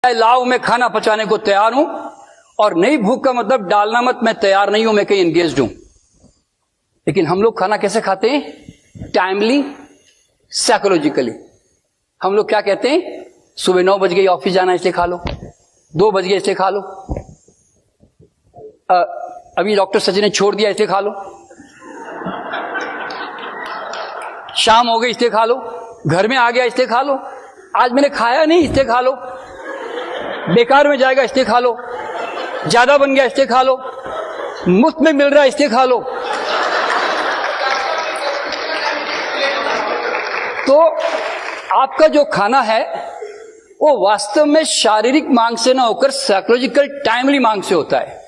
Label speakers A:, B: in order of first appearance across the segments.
A: लाओ मैं खाना पचाने को तैयार हूं, और नई भूख का मतलब डालना मत मैं तैयार नहीं हूं, मैं कहीं एंगेज्ड हूं। लेकिन हम लोग खाना कैसे खाते हैं? Timely, psychologically. हम लोग क्या कहते हैं? सुबह 9 बज गई, ऑफिस जाना इसलिए खा लो, 2 बज गए इसलिए खा लो, अभी डॉक्टर सचिन ने छोड़ दिया इसलिए खा लो, शाम हो गई इसलिए खा लो, घर में आ गया इसलिए खा लो, आज मैंने खाया नहीं इसलिए खा लो, बेकार में जाएगा इसलिए खा लो, ज्यादा बन गया इसलिए खा लो, मुफ्त में मिल रहा है इसलिए खा लो। तो आपका जो खाना है वो वास्तव में शारीरिक मांग से ना होकर साइकोलॉजिकल टाइमली मांग से होता है।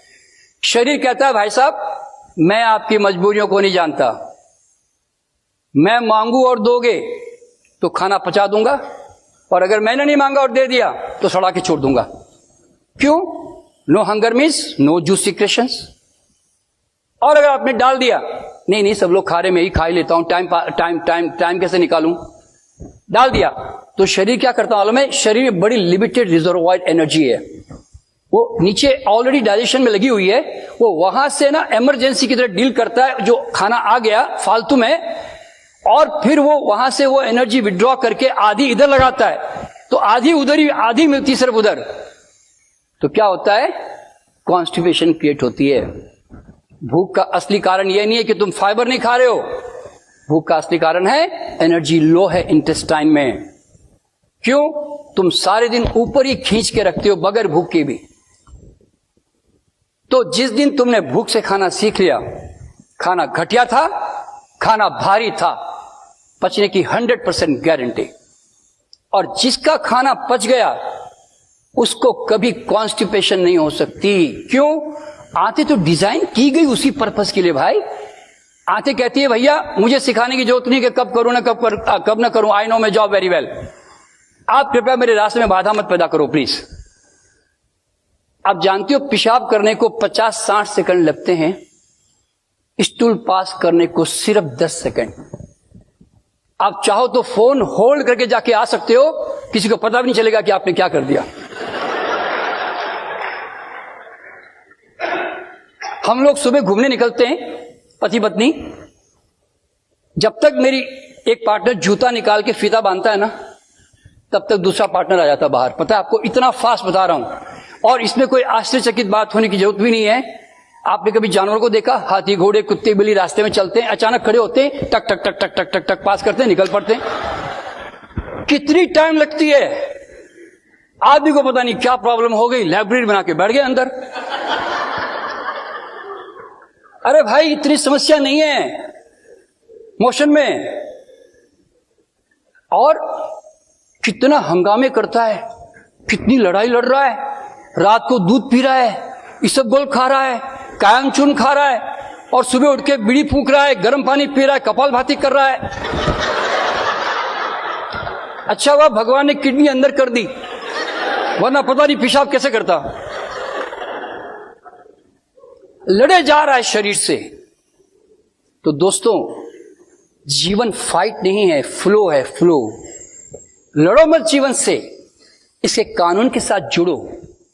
A: शरीर कहता है भाई साहब मैं आपकी मजबूरियों को नहीं जानता, मैं मांगू और दोगे तो खाना पचा दूंगा, और अगर मैंने नहीं मांगा और दे दिया तो सड़ा के छोड़ दूंगा। क्यों? No hunger means no juice secretions. और अगर आपने डाल दिया नहीं नहीं सब लोग खा रहे मैं ही खा ही लेता हूं, टाइम कैसे निकालूं, डाल दिया, तो शरीर क्या करता मालूम है? शरीर में बड़ी लिमिटेड रिजर्वॉयर एनर्जी है, वो नीचे ऑलरेडी डाइजेशन में लगी हुई है, वो वहां से ना इमरजेंसी की तरह डील करता है, जो खाना आ गया फालतू में, और फिर वो वहां से वो एनर्जी विड्रॉ करके आधी इधर लगाता है, तो आधी उधर ही, आधी मिलती सिर्फ उधर। तो क्या होता है? कॉन्स्टिपेशन क्रिएट होती है। भूख का असली कारण यह नहीं है कि तुम फाइबर नहीं खा रहे हो, भूख का असली कारण है एनर्जी लो है इंटेस्टाइन में। क्यों? तुम सारे दिन ऊपर ही खींच के रखते हो बगैर भूख के भी। तो जिस दिन तुमने भूख से खाना सीख लिया, खाना घटिया था, खाना भारी था, पचने की 100% गारंटी। और जिसका खाना पच गया उसको कभी कॉन्स्टिपेशन नहीं हो सकती। क्यों? आंतें तो डिजाइन की गई उसी पर्पस के लिए भाई। आंतें कहती है भैया मुझे सिखाने की जरूरत नहीं कि कब करूं ना कब ना करूं, I know my job very well, आप कृपया मेरे रास्ते में बाधा मत पैदा करो प्लीज। आप जानते हो पेशाब करने को 50-60 सेकंड लगते हैं, स्टूल पास करने को सिर्फ 10 सेकंड। आप चाहो तो फोन होल्ड करके जाके आ सकते हो, किसी को पता भी नहीं चलेगा कि आपने क्या कर दिया। हम लोग सुबह घूमने निकलते हैं पति पत्नी, जब तक मेरी एक पार्टनर जूता निकाल के फीता बांधता है ना, तब तक दूसरा पार्टनर आ जाता बाहर। पता है आपको, इतना फास्ट बता रहा हूं, और इसमें कोई आश्चर्यचकित बात होने की जरूरत भी नहीं है। आपने कभी जानवरों को देखा? हाथी, घोड़े, कुत्ते, बिल्ली रास्ते में चलते हैं, अचानक खड़े होते हैं, टक टक टक टक टक टक टक पास करते हैं, निकल पड़ते हैं। कितनी टाइम लगती है? आदमी को पता नहीं क्या प्रॉब्लम हो गई, लाइब्रेरी बना के बैठ गए अंदर। अरे भाई इतनी समस्या नहीं है मोशन में। और कितना हंगामे करता है, कितनी लड़ाई लड़ रहा है, रात को दूध पी रहा है, इसबगोल खा रहा है, कायम चून खा रहा है, और सुबह उठ के बीड़ी फूंक रहा है, गर्म पानी पी रहा है, कपालभाति कर रहा है। अच्छा हुआ भगवान ने किडनी अंदर कर दी, वरना पता नहीं पेशाब कैसे करता। लड़े जा रहा है शरीर से। तो दोस्तों जीवन फाइट नहीं है, फ्लो है, फ्लो। लड़ो मत जीवन से, इसके कानून के साथ जुड़ो।